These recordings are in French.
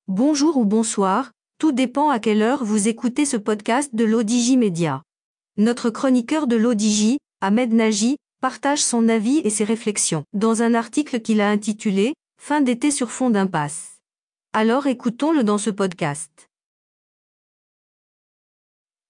Bonjour ou bonsoir, tout dépend à quelle heure vous écoutez ce podcast de l'ODJ Média. Notre chroniqueur de l'ODJ, Ahmed Nagy, partage son avis et ses réflexions dans un article qu'il a intitulé « Fin d'été sur fond d'impasse ». Alors écoutons-le dans ce podcast.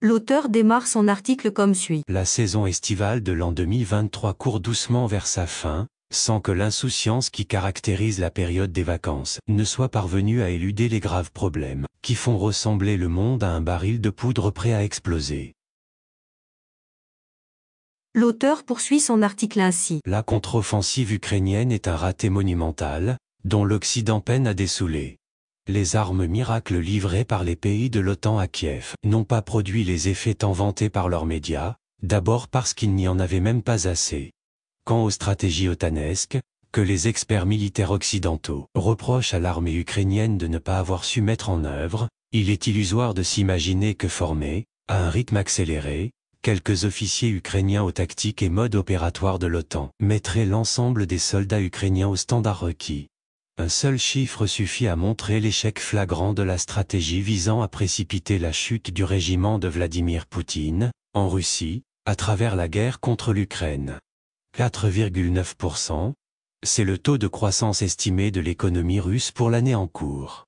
L'auteur démarre son article comme suit. La saison estivale de l'an 2023 court doucement vers sa fin, sans que l'insouciance qui caractérise la période des vacances ne soit parvenue à éluder les graves problèmes qui font ressembler le monde à un baril de poudre prêt à exploser. L'auteur poursuit son article ainsi. La contre-offensive ukrainienne est un raté monumental, dont l'Occident peine à dessouler. Les armes miracles livrées par les pays de l'OTAN à Kiev n'ont pas produit les effets tant vantés par leurs médias, d'abord parce qu'il n'y en avait même pas assez. Quant aux stratégies otanesques, que les experts militaires occidentaux reprochent à l'armée ukrainienne de ne pas avoir su mettre en œuvre, il est illusoire de s'imaginer que formés, à un rythme accéléré, quelques officiers ukrainiens aux tactiques et modes opératoires de l'OTAN mettraient l'ensemble des soldats ukrainiens aux standards requis. Un seul chiffre suffit à montrer l'échec flagrant de la stratégie visant à précipiter la chute du régiment de Vladimir Poutine, en Russie, à travers la guerre contre l'Ukraine. 4,9%, c'est le taux de croissance estimé de l'économie russe pour l'année en cours.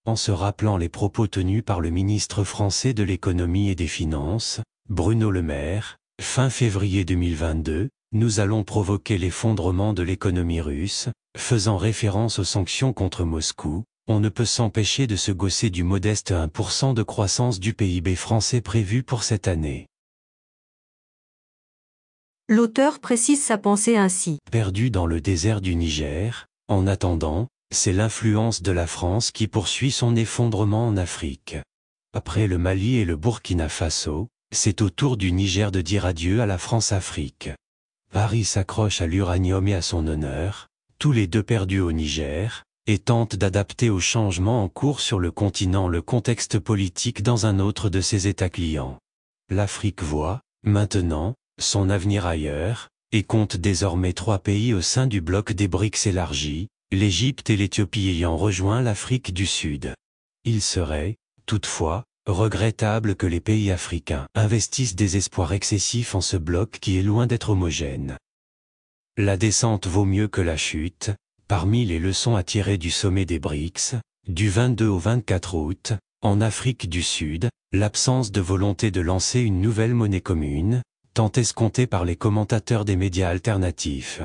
En se rappelant les propos tenus par le ministre français de l'économie et des finances, Bruno Le Maire, fin février 2022, nous allons provoquer l'effondrement de l'économie russe, faisant référence aux sanctions contre Moscou, on ne peut s'empêcher de se gausser du modeste 1% de croissance du PIB français prévu pour cette année. L'auteur précise sa pensée ainsi. Perdu dans le désert du Niger, en attendant, c'est l'influence de la France qui poursuit son effondrement en Afrique. Après le Mali et le Burkina Faso, c'est au tour du Niger de dire adieu à la France-Afrique. Paris s'accroche à l'uranium et à son honneur, tous les deux perdus au Niger, et tente d'adapter aux changements en cours sur le continent le contexte politique dans un autre de ses États clients. L'Afrique voit, maintenant, son avenir ailleurs, et compte désormais 3 pays au sein du bloc des BRICS élargi, l'Égypte et l'Éthiopie ayant rejoint l'Afrique du Sud. Il serait, toutefois, regrettable que les pays africains investissent des espoirs excessifs en ce bloc qui est loin d'être homogène. La descente vaut mieux que la chute. Parmi les leçons à tirer du sommet des BRICS, du 22 au 24 août, en Afrique du Sud, l'absence de volonté de lancer une nouvelle monnaie commune, tant escomptée par les commentateurs des médias alternatifs.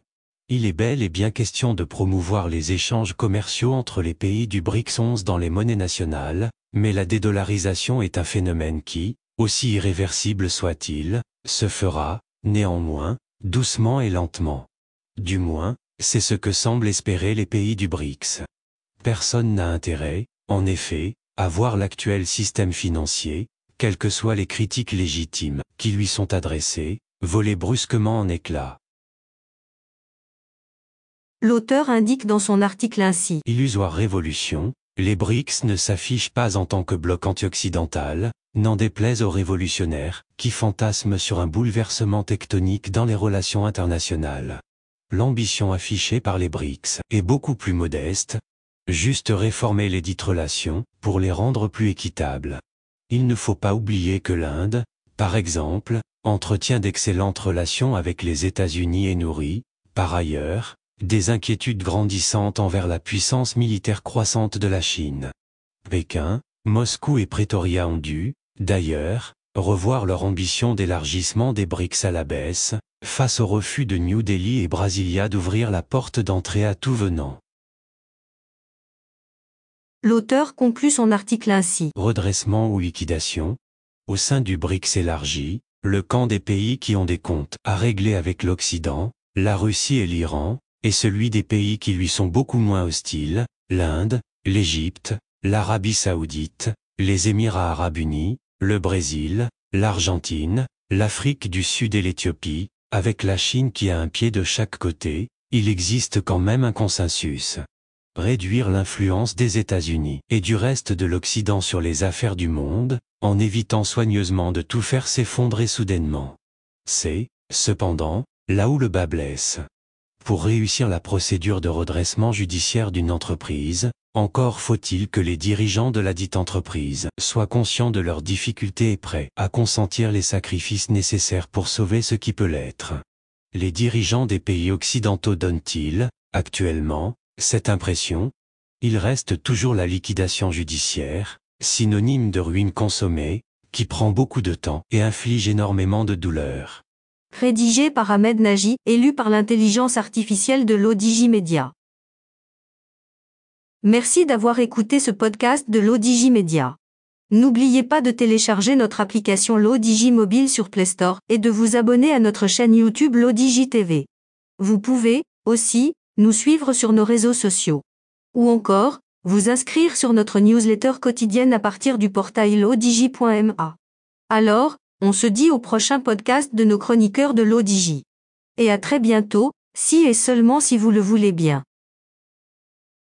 Il est bel et bien question de promouvoir les échanges commerciaux entre les pays du BRICS 11 dans les monnaies nationales, mais la dédollarisation est un phénomène qui, aussi irréversible soit-il, se fera, néanmoins, doucement et lentement. Du moins, c'est ce que semblent espérer les pays du BRICS. Personne n'a intérêt, en effet, à voir l'actuel système financier, quelles que soient les critiques légitimes qui lui sont adressées, voler brusquement en éclats. L'auteur indique dans son article ainsi. Illusoire révolution, les BRICS ne s'affichent pas en tant que bloc anti-occidental, n'en déplaise aux révolutionnaires, qui fantasment sur un bouleversement tectonique dans les relations internationales. L'ambition affichée par les BRICS est beaucoup plus modeste, juste réformer les dites relations, pour les rendre plus équitables. Il ne faut pas oublier que l'Inde, par exemple, entretient d'excellentes relations avec les États-Unis et nourrit, par ailleurs, des inquiétudes grandissantes envers la puissance militaire croissante de la Chine. Pékin, Moscou et Pretoria ont dû, d'ailleurs, revoir leur ambition d'élargissement des BRICS à la baisse, face au refus de New Delhi et Brasilia d'ouvrir la porte d'entrée à tout venant. L'auteur conclut son article ainsi. Redressement ou liquidation. Au sein du BRICS élargi, le camp des pays qui ont des comptes à régler avec l'Occident, la Russie et l'Iran, et celui des pays qui lui sont beaucoup moins hostiles, l'Inde, l'Égypte, l'Arabie Saoudite, les Émirats Arabes Unis, le Brésil, l'Argentine, l'Afrique du Sud et l'Éthiopie, avec la Chine qui a un pied de chaque côté, il existe quand même un consensus. Réduire l'influence des États-Unis et du reste de l'Occident sur les affaires du monde, en évitant soigneusement de tout faire s'effondrer soudainement. C'est, cependant, là où le bât blesse. Pour réussir la procédure de redressement judiciaire d'une entreprise, encore faut-il que les dirigeants de la dite entreprise soient conscients de leurs difficultés et prêts à consentir les sacrifices nécessaires pour sauver ce qui peut l'être. Les dirigeants des pays occidentaux donnent-ils, actuellement, cette impression? Il reste toujours la liquidation judiciaire, synonyme de ruine consommée, qui prend beaucoup de temps et inflige énormément de douleur. Rédigé par Ahmed Nagy et lu par l'intelligence artificielle de l'ODJ Media. Merci d'avoir écouté ce podcast de l'ODJ Media. N'oubliez pas de télécharger notre application l'ODJ Mobile sur Play Store et de vous abonner à notre chaîne YouTube l'ODJ TV. Vous pouvez, aussi, nous suivre sur nos réseaux sociaux. Ou encore, vous inscrire sur notre newsletter quotidienne à partir du portail l'odj.ma. Alors, on se dit au prochain podcast de nos chroniqueurs de l'ODJ. Et à très bientôt, si et seulement si vous le voulez bien.